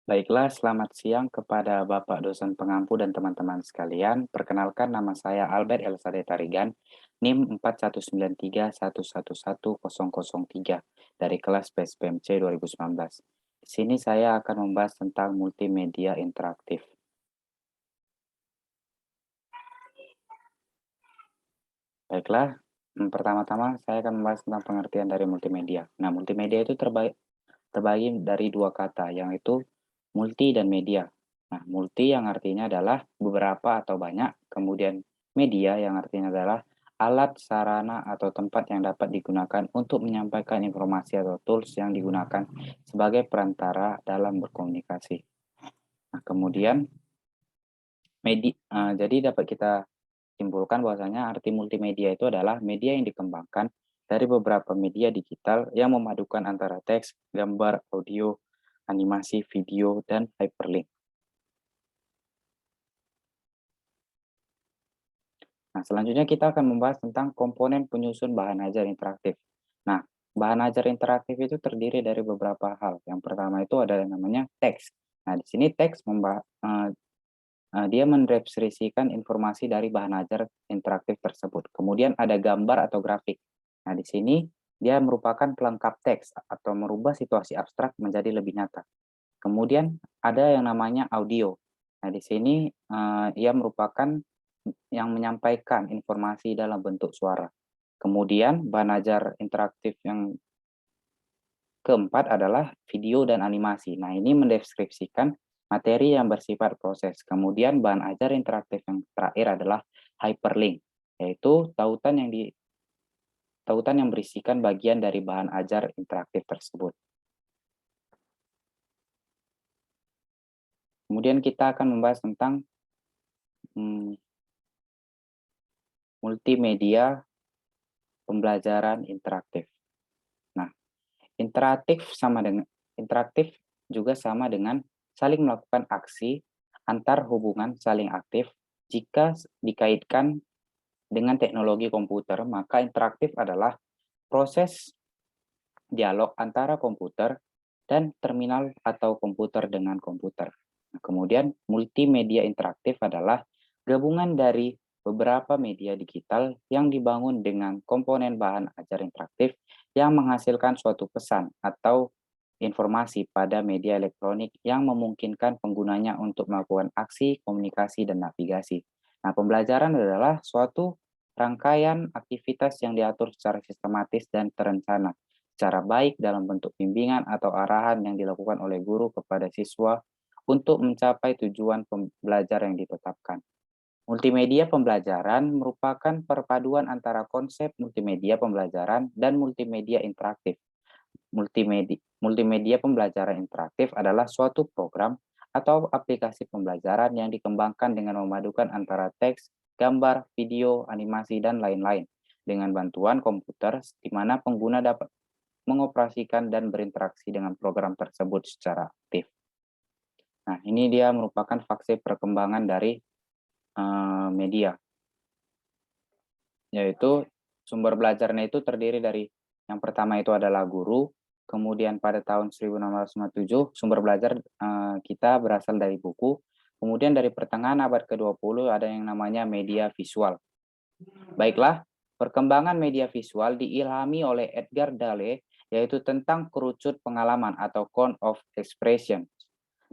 Baiklah, selamat siang kepada Bapak dosen pengampu dan teman-teman sekalian. Perkenalkan nama saya Albert Elsade Tarigan, NIM 4193111003 dari kelas PSPMC 2019. Di sini saya akan membahas tentang multimedia interaktif. Baiklah, pertama-tama saya akan membahas tentang pengertian dari multimedia. Nah, multimedia itu terbagi dari dua kata, yaitu multi dan media. Nah, multi yang artinya adalah beberapa atau banyak, kemudian media yang artinya adalah alat, sarana, atau tempat yang dapat digunakan untuk menyampaikan informasi atau tools yang digunakan sebagai perantara dalam berkomunikasi. Nah, kemudian jadi dapat kita simpulkan bahwasanya arti multimedia itu adalah media yang dikembangkan dari beberapa media digital yang memadukan antara teks, gambar, audio, animasi, video, dan hyperlink. Nah, selanjutnya kita akan membahas tentang komponen penyusun bahan ajar interaktif. Nah, bahan ajar interaktif itu terdiri dari beberapa hal. Yang pertama itu ada yang namanya teks. Nah, di sini teks dia mendeskripsikan informasi dari bahan ajar interaktif tersebut. Kemudian ada gambar atau grafik. Nah, di sini dia merupakan pelengkap teks atau merubah situasi abstrak menjadi lebih nyata. Kemudian ada yang namanya audio. Nah, di sini ia merupakan yang menyampaikan informasi dalam bentuk suara. Kemudian bahan ajar interaktif yang keempat adalah video dan animasi. Nah, ini mendeskripsikan materi yang bersifat proses. Kemudian bahan ajar interaktif yang terakhir adalah hyperlink, yaitu tautan yang berisikan bagian dari bahan ajar interaktif tersebut. Kemudian kita akan membahas tentang hmm, multimedia pembelajaran interaktif. Nah, interaktif juga sama dengan saling melakukan aksi antar hubungan saling aktif. Jika dikaitkan dengan teknologi komputer, maka interaktif adalah proses dialog antara komputer dan terminal atau komputer dengan komputer. Nah, kemudian multimedia interaktif adalah gabungan dari beberapa media digital yang dibangun dengan komponen bahan ajar interaktif yang menghasilkan suatu pesan atau informasi pada media elektronik yang memungkinkan penggunanya untuk melakukan aksi, komunikasi, dan navigasi. Nah, pembelajaran adalah suatu rangkaian aktivitas yang diatur secara sistematis dan terencana secara baik dalam bentuk bimbingan atau arahan yang dilakukan oleh guru kepada siswa untuk mencapai tujuan pembelajar yang ditetapkan. Multimedia pembelajaran merupakan perpaduan antara konsep multimedia pembelajaran dan multimedia interaktif. Multimedia pembelajaran interaktif adalah suatu program atau aplikasi pembelajaran yang dikembangkan dengan memadukan antara teks, gambar, video, animasi, dan lain-lain dengan bantuan komputer di mana pengguna dapat mengoperasikan dan berinteraksi dengan program tersebut secara aktif. Nah, ini dia merupakan fase perkembangan dari media, yaitu sumber belajarnya itu terdiri dari yang pertama itu adalah guru, kemudian pada tahun 1657 sumber belajar kita berasal dari buku, kemudian dari pertengahan abad ke-20 ada yang namanya media visual. Baiklah, perkembangan media visual diilhami oleh Edgar Dale, yaitu tentang kerucut pengalaman atau count of expression.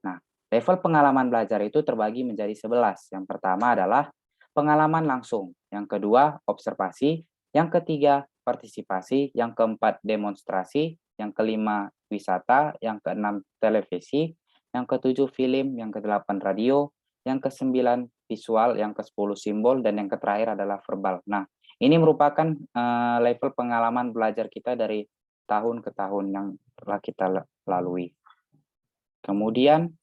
Nah, level pengalaman belajar itu terbagi menjadi 11. Yang pertama adalah pengalaman langsung, yang kedua observasi, yang ketiga partisipasi, yang keempat demonstrasi, yang kelima wisata, yang keenam televisi, yang ketujuh film, yang kedelapan radio, yang kesembilan visual, yang ke-10 simbol, dan yang terakhir adalah verbal. Nah, ini merupakan level pengalaman belajar kita dari tahun ke tahun yang telah kita lalui. Kemudian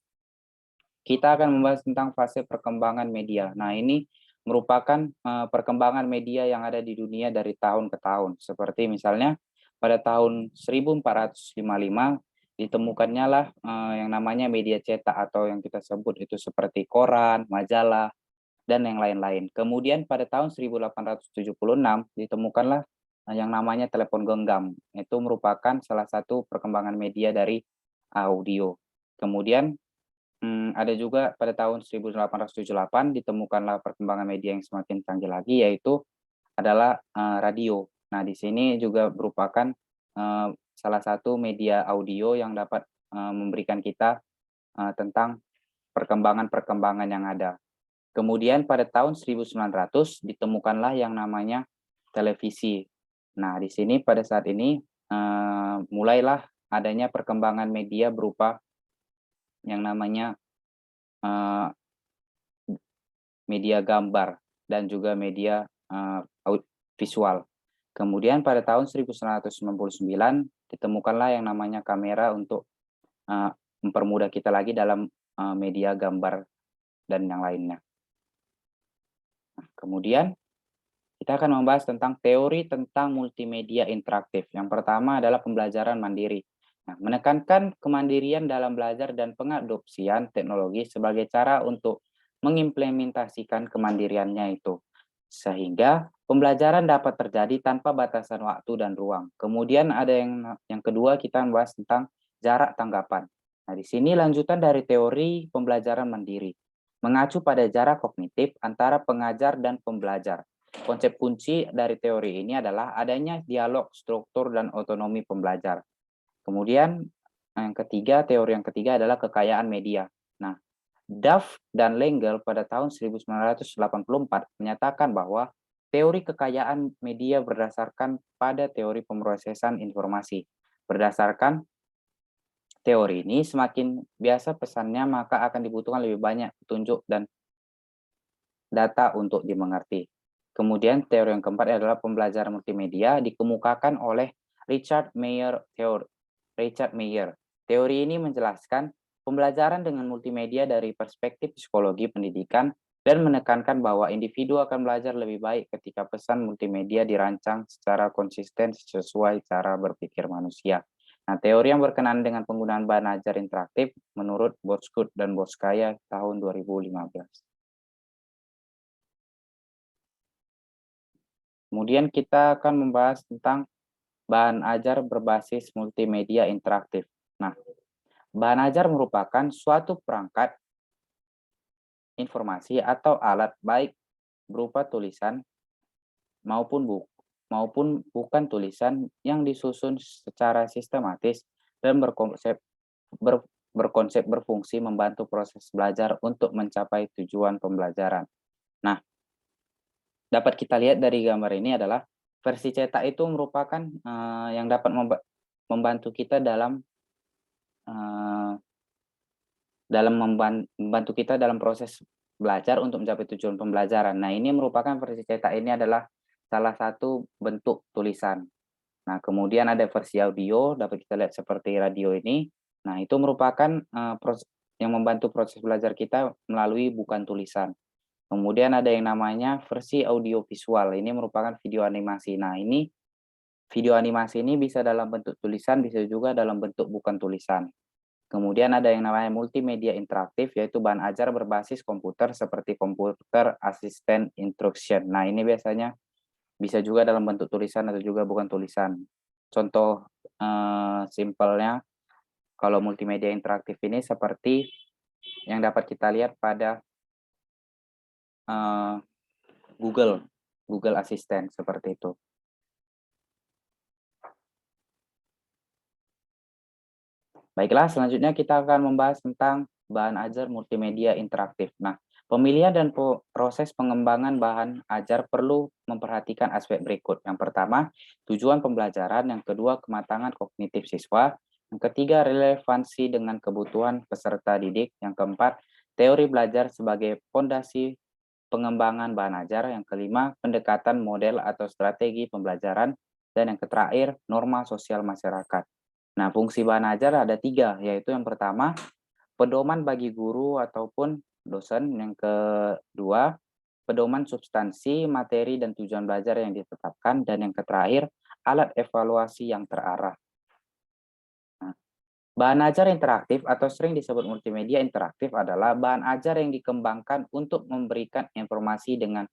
kita akan membahas tentang fase perkembangan media. Nah, ini merupakan perkembangan media yang ada di dunia dari tahun ke tahun. Seperti misalnya pada tahun 1455 ditemukannya lah yang namanya media cetak atau yang kita sebut itu seperti koran, majalah, dan yang lain-lain. Kemudian pada tahun 1876 ditemukanlah yang namanya telepon genggam. Itu merupakan salah satu perkembangan media dari audio. Kemudian ada juga pada tahun 1878 ditemukanlah perkembangan media yang semakin canggih lagi, yaitu adalah radio. Nah, di sini juga merupakan salah satu media audio yang dapat memberikan kita tentang perkembangan-perkembangan yang ada. Kemudian pada tahun 1900 ditemukanlah yang namanya televisi. Nah, di sini pada saat ini mulailah adanya perkembangan media berupa yang namanya eh, media gambar dan juga media visual. Kemudian pada tahun 1999 ditemukanlah yang namanya kamera untuk mempermudah kita lagi dalam media gambar dan yang lainnya. Nah, kemudian kita akan membahas tentang teori tentang multimedia interaktif. Yang pertama adalah pembelajaran mandiri. Nah, menekankan kemandirian dalam belajar dan pengadopsian teknologi sebagai cara untuk mengimplementasikan kemandiriannya itu. Sehingga pembelajaran dapat terjadi tanpa batasan waktu dan ruang. Kemudian ada yang kedua, kita membahas tentang jarak tanggapan. Nah, di sini lanjutan dari teori pembelajaran mandiri, mengacu pada jarak kognitif antara pengajar dan pembelajar. Konsep kunci dari teori ini adalah adanya dialog, struktur, dan otonomi pembelajar. Kemudian teori yang ketiga adalah kekayaan media. Nah, Duff dan Lengel pada tahun 1984 menyatakan bahwa teori kekayaan media berdasarkan pada teori pemrosesan informasi. Berdasarkan teori ini, semakin biasa pesannya, maka akan dibutuhkan lebih banyak petunjuk dan data untuk dimengerti. Kemudian teori yang keempat adalah pembelajaran multimedia dikemukakan oleh Richard Mayer. Teori ini menjelaskan pembelajaran dengan multimedia dari perspektif psikologi pendidikan dan menekankan bahwa individu akan belajar lebih baik ketika pesan multimedia dirancang secara konsisten sesuai cara berpikir manusia. Nah, teori yang berkenaan dengan penggunaan bahan ajar interaktif menurut Boschut dan Boskaya tahun 2015. Kemudian kita akan membahas tentang bahan ajar berbasis multimedia interaktif. Nah, bahan ajar merupakan suatu perangkat informasi atau alat baik berupa tulisan maupun bukan tulisan yang disusun secara sistematis dan berkonsep berfungsi membantu proses belajar untuk mencapai tujuan pembelajaran. Nah, dapat kita lihat dari gambar ini adalah versi cetak itu merupakan yang dapat membantu kita dalam membantu kita dalam proses belajar untuk mencapai tujuan pembelajaran. Nah, ini merupakan versi cetak ini adalah salah satu bentuk tulisan. Nah, kemudian ada versi audio, dapat kita lihat seperti radio ini. Nah, itu merupakan yang membantu proses belajar kita melalui bukan tulisan. Kemudian ada yang namanya versi audio visual, ini merupakan video animasi. Nah, ini video animasi ini bisa dalam bentuk tulisan, bisa juga dalam bentuk bukan tulisan. Kemudian ada yang namanya multimedia interaktif, yaitu bahan ajar berbasis komputer seperti komputer assistant instruction. Nah, ini biasanya bisa juga dalam bentuk tulisan atau juga bukan tulisan. Contoh simpelnya, kalau multimedia interaktif ini seperti yang dapat kita lihat pada Google Assistant, seperti itu. Baiklah, selanjutnya kita akan membahas tentang bahan ajar multimedia interaktif. Nah, pemilihan dan proses pengembangan bahan ajar perlu memperhatikan aspek berikut. Yang pertama, tujuan pembelajaran. Yang kedua, kematangan kognitif siswa. Yang ketiga, relevansi dengan kebutuhan peserta didik. Yang keempat, teori belajar sebagai fondasi pengembangan bahan ajar. Yang kelima, pendekatan model atau strategi pembelajaran. Dan yang terakhir, norma sosial masyarakat. Nah, fungsi bahan ajar ada 3, yaitu yang pertama, pedoman bagi guru ataupun dosen. Yang kedua, pedoman substansi, materi, dan tujuan belajar yang ditetapkan. Dan yang terakhir, alat evaluasi yang terarah. Nah, bahan ajar interaktif atau sering disebut multimedia interaktif adalah bahan ajar yang dikembangkan untuk memberikan informasi dengan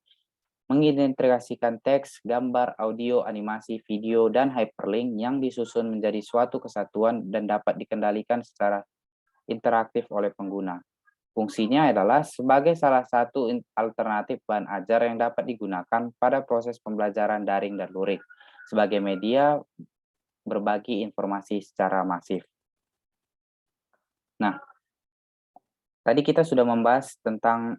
mengintegrasikan teks, gambar, audio, animasi, video, dan hyperlink yang disusun menjadi suatu kesatuan dan dapat dikendalikan secara interaktif oleh pengguna. Fungsinya adalah sebagai salah satu alternatif bahan ajar yang dapat digunakan pada proses pembelajaran daring dan luring sebagai media berbagi informasi secara masif. Nah, tadi kita sudah membahas tentang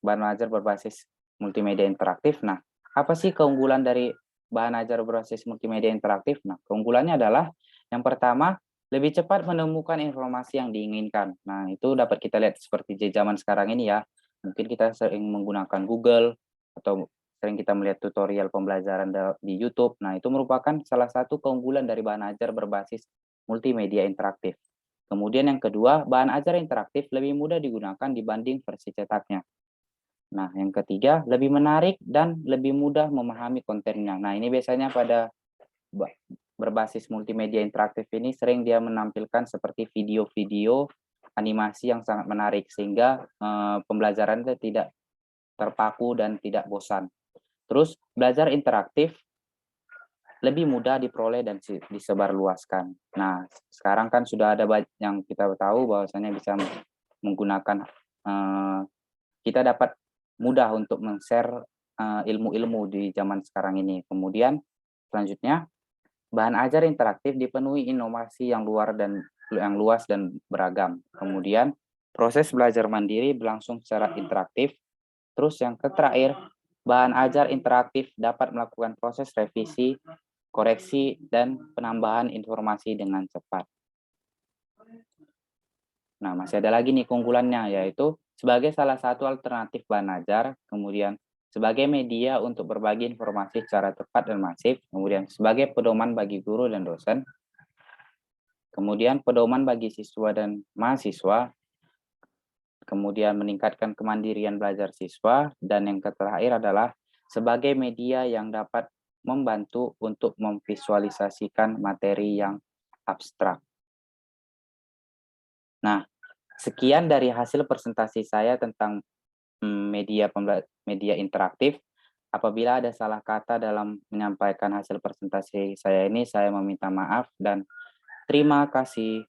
bahan ajar berbasis multimedia interaktif. Nah, apa sih keunggulan dari bahan ajar berbasis multimedia interaktif? Nah, keunggulannya adalah yang pertama, lebih cepat menemukan informasi yang diinginkan. Nah, itu dapat kita lihat seperti di zaman sekarang ini ya. Mungkin kita sering menggunakan Google atau sering kita melihat tutorial pembelajaran di YouTube. Nah, itu merupakan salah satu keunggulan dari bahan ajar berbasis multimedia interaktif. Kemudian yang kedua, bahan ajar interaktif lebih mudah digunakan dibanding versi cetaknya. Nah, yang ketiga, lebih menarik dan lebih mudah memahami kontennya. Nah, ini biasanya pada berbasis multimedia interaktif ini sering dia menampilkan seperti video-video animasi yang sangat menarik sehingga pembelajaran itu tidak terpaku dan tidak bosan. Terus belajar interaktif lebih mudah diperoleh dan disebarluaskan. Nah, sekarang kan sudah ada yang kita tahu bahwasanya bisa menggunakan kita dapat mudah untuk men-share ilmu-ilmu di zaman sekarang ini. Kemudian selanjutnya bahan ajar interaktif dipenuhi inovasi yang luas dan beragam. Kemudian proses belajar mandiri berlangsung secara interaktif. Terus yang terakhir, bahan ajar interaktif dapat melakukan proses revisi, koreksi, dan penambahan informasi dengan cepat. Nah, masih ada lagi nih keunggulannya, yaitu sebagai salah satu alternatif bahan ajar, kemudian sebagai media untuk berbagi informasi secara tepat dan masif, kemudian sebagai pedoman bagi guru dan dosen, kemudian pedoman bagi siswa dan mahasiswa, kemudian meningkatkan kemandirian belajar siswa, dan yang terakhir adalah sebagai media yang dapat membantu untuk memvisualisasikan materi yang abstrak. Nah, sekian dari hasil presentasi saya tentang media interaktif. Apabila ada salah kata dalam menyampaikan hasil presentasi saya ini, saya meminta maaf dan terima kasih.